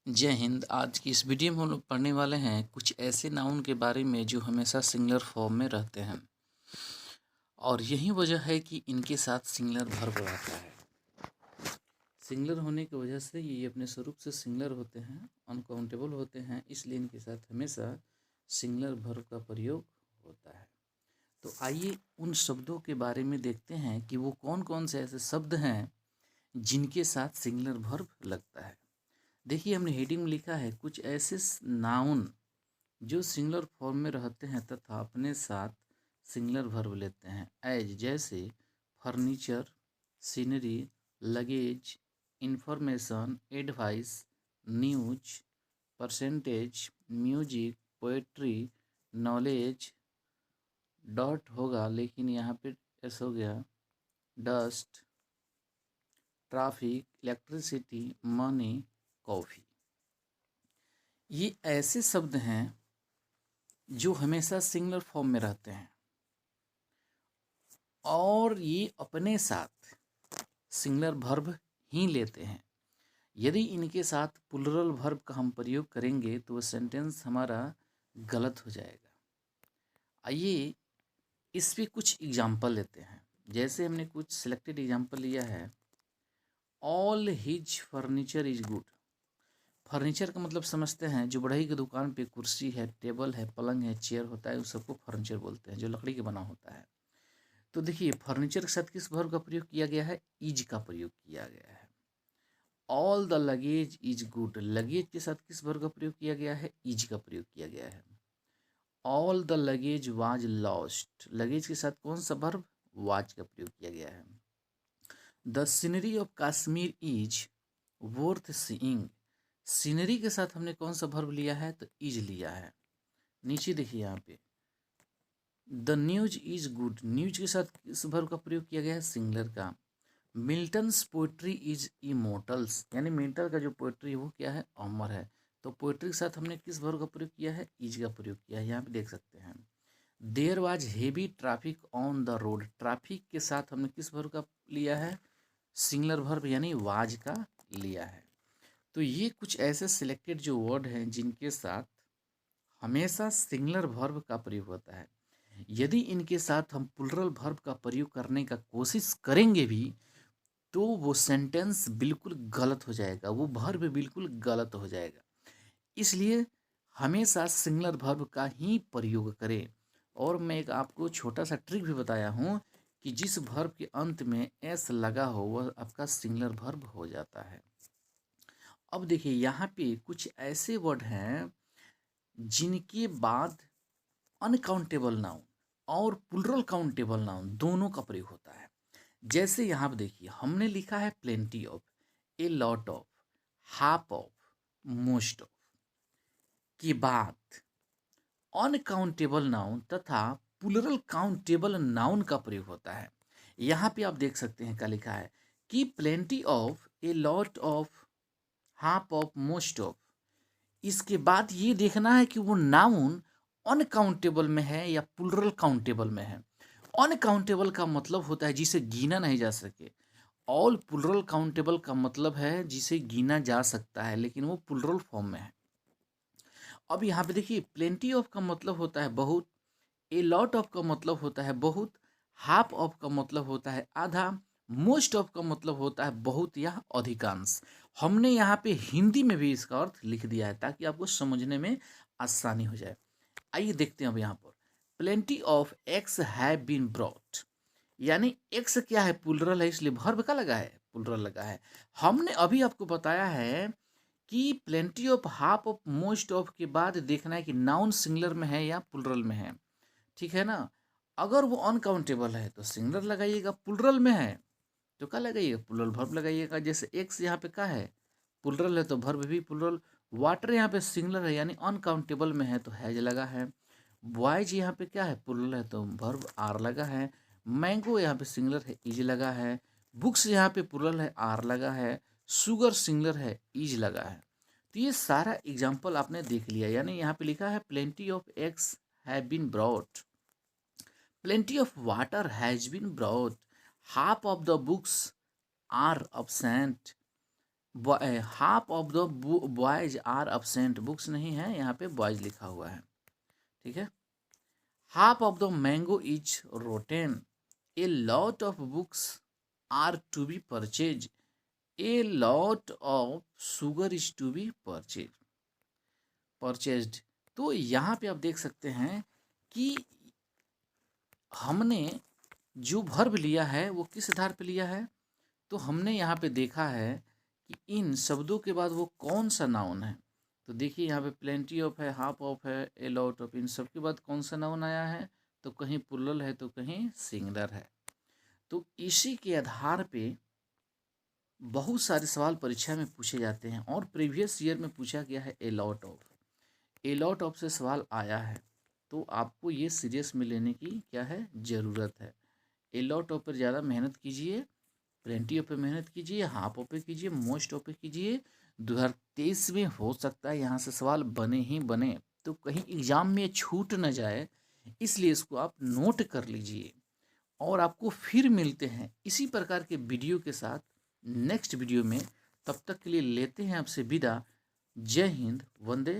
जय हिंद। आज की इस वीडियो में हम लोग पढ़ने वाले हैं कुछ ऐसे नाउन के बारे में जो हमेशा सिंगुलर फॉर्म में रहते हैं और यही वजह है कि इनके साथ सिंगुलर वर्ब रहता है। सिंगुलर होने की वजह से ये अपने स्वरूप से सिंगुलर होते हैं, अनकाउंटेबल होते हैं, इसलिए इनके साथ हमेशा सिंगुलर वर्ब का प्रयोग होता है। तो आइए उन शब्दों के बारे में देखते हैं कि वो कौन कौन से ऐसे शब्द हैं जिनके साथ सिंगुलर वर्ब लगता है। देखिए, हमने हेडिंग में लिखा है कुछ ऐसे नाउन जो सिंगुलर फॉर्म में रहते हैं तथा अपने साथ सिंगुलर वर्ब लेते हैं। एज जैसे furniture, scenery, luggage, information, advice, news, percentage, music, poetry, knowledge, dot होगा लेकिन यहाँ पे एस हो गया, dust, traffic, electricity, money, coffee. ये ऐसे शब्द हैं जो हमेशा सिंगुलर फॉर्म में रहते हैं और ये अपने साथ सिंगुलर वर्ब ही लेते हैं। यदि इनके साथ प्लूरल वर्ब का हम प्रयोग करेंगे तो वह सेंटेंस हमारा गलत हो जाएगा। आइए इस पे कुछ एग्जाम्पल लेते हैं। जैसे हमने कुछ सिलेक्टेड एग्जाम्पल लिया है, all his furniture is good. Furniture का मतलब समझते हैं, जो बढ़ई की दुकान पे कुर्सी है, टेबल है, पलंग है, चेयर होता है, उस सबको फर्नीचर बोलते हैं, जो लकड़ी के बना होता है। तो देखिए, फर्नीचर के साथ किस वर्ब का प्रयोग किया गया है? इज का प्रयोग किया गया है। All the luggage is good, luggage के साथ किस वर्ब का प्रयोग किया गया है? इज का प्रयोग किया गया है। All the luggage was lost, luggage के साथ कौन सा वर्ब? वाज का प्रयोग किया गया है। The scenery of Kashmir is worth seeing, scenery के साथ हमने कौन सा वर्ब लिया है? तो इज लिया है। नीचे देखिए यहाँ पे, the news is good, news के साथ किस वर्ब का प्रयोग किया गया है? सिंगुलर का। मिल्टन्स पोइट्री इज इमोर्टल्स, यानी मिल्टन का जो पोइट्री है वो क्या है? अमर है। तो पोइट्री के साथ हमने किस वर्ब का प्रयोग किया है? इज का प्रयोग किया है, यहाँ पे देख सकते हैं। There was heavy traffic on the road, traffic के साथ हमने किस वर्ब का लिया है? सिंगुलर वर्ब यानी वाज का लिया है। तो ये कुछ ऐसे सिलेक्टेड जो वर्ड हैं जिनके साथ हमेशा सिंगुलर वर्ब का प्रयोग होता है। यदि इनके साथ हम प्लूरल वर्ब का प्रयोग करने का कोशिश करेंगे भी तो वो सेंटेंस बिल्कुल गलत हो जाएगा, वो वर्ब बिल्कुल गलत हो जाएगा। इसलिए हमेशा सिंगुलर वर्ब का ही प्रयोग करें। और मैं एक आपको छोटा सा ट्रिक भी बताया हूँ कि जिस वर्ब के अंत में एस लगा हो वह आपका सिंगुलर वर्ब हो जाता है। अब देखिए, यहाँ पे कुछ ऐसे वर्ड हैं जिनके बाद अनकाउंटेबल नाउन और प्लूरल काउंटेबल नाउन दोनों का प्रयोग होता है। जैसे यहाँ पे देखिए, हमने लिखा है plenty of, A lot of, half of, most of के बाद अनकाउंटेबल नाउन तथा प्लूरल काउंटेबल नाउन का प्रयोग होता है। यहाँ पे आप देख सकते हैं क्या लिखा है कि plenty of, A lot of, half of, most of. इसके बाद ये देखना है कि वो नाउन अनकाउंटेबल में है या प्लूरल काउंटेबल में है। अनकाउंटेबल का मतलब होता है जिसे गिना नहीं जा सके। ऑल प्लूरल काउंटेबल का मतलब है जिसे गिना जा सकता है लेकिन वो प्लूरल फॉर्म में है। अब यहाँ पे देखिए, प्लेंटी ऑफ का मतलब होता है बहुत, ए लॉट ऑफ का मतलब होता है बहुत, हाफ ऑफ का मतलब होता है आधा, मोस्ट ऑफ का मतलब होता है बहुत या अधिकांश। हमने यहाँ पे हिंदी में भी इसका अर्थ लिख दिया है ताकि आपको समझने में आसानी हो जाए। आइए देखते हैं अब यहाँ पर, plenty of eggs have been brought, यानी एक्स क्या है? प्लूरल है, इसलिए वर्ब का लगा है, प्लूरल लगा है। हमने अभी आपको बताया है कि plenty of, half of, most of के बाद देखना है कि नाउन सिंगुलर में है या प्लूरल में है। ठीक है ना? अगर वो अनकाउंटेबल है तो सिंगुलर लगाइएगा, प्लूरल में है तो क्या लगाइएगा? प्लूरल वर्ब लगाइएगा। जैसे एक्स यहाँ पे क्या है? प्लूरल है तो वर्ब भी प्लूरल। वाटर यहाँ पे सिंगुलर है यानी अनकाउंटेबल में है तो हैज लगा है। बॉयज यहाँ पे क्या है? प्लूरल है तो वर्ब आर लगा है। मैंगो यहाँ पे सिंगुलर है, इज लगा है। बुक्स यहाँ पे प्लूरल है, आर लगा है। शुगर सिंगुलर है, इज लगा है। तो ये सारा एग्जाम्पल आपने देख लिया, यानी यहाँ पे लिखा है plenty of eggs have been brought, plenty of water has been brought, half of the books are absent, half of the boys are absent, books नहीं है, यहाँ पे बॉयज लिखा हुआ है, ठीक है। Half of the mango is rotten, a lot of books are to be purchase, a lot of sugar is to be purchased. तो यहाँ पे आप देख सकते हैं कि हमने जो वर्ब लिया है वो किस आधार पे लिया है। तो हमने यहाँ पे देखा है कि इन शब्दों के बाद वो कौन सा नाउन है। तो देखिए यहाँ पे प्लेंटी ऑफ है, हाफ ऑफ है, ए लॉट ऑफ, इन सब के बाद कौन सा नाउन आया है, तो कहीं प्लुरल है तो कहीं सिंगुलर है। तो इसी के आधार पे बहुत सारे सवाल परीक्षा में पूछे जाते हैं और प्रीवियस ईयर में पूछा गया है ए लॉट ऑफ से सवाल आया है। तो आपको ये सीरियस में लेने की क्या है, ज़रूरत है। ए लॉट ऑफ पर ज़्यादा मेहनत कीजिए, प्लेंटी ऑफ पे मेहनत कीजिए, हाफ ऑफ पे कीजिए, मोस्ट ऑफ पे कीजिए। 2023 में हो सकता है यहाँ से सवाल बने ही बने, तो कहीं एग्जाम में छूट न जाए, इसलिए इसको आप नोट कर लीजिए। और आपको फिर मिलते हैं इसी प्रकार के वीडियो के साथ नेक्स्ट वीडियो में। तब तक के लिए लेते हैं आपसे विदा। जय हिंद, वंदे।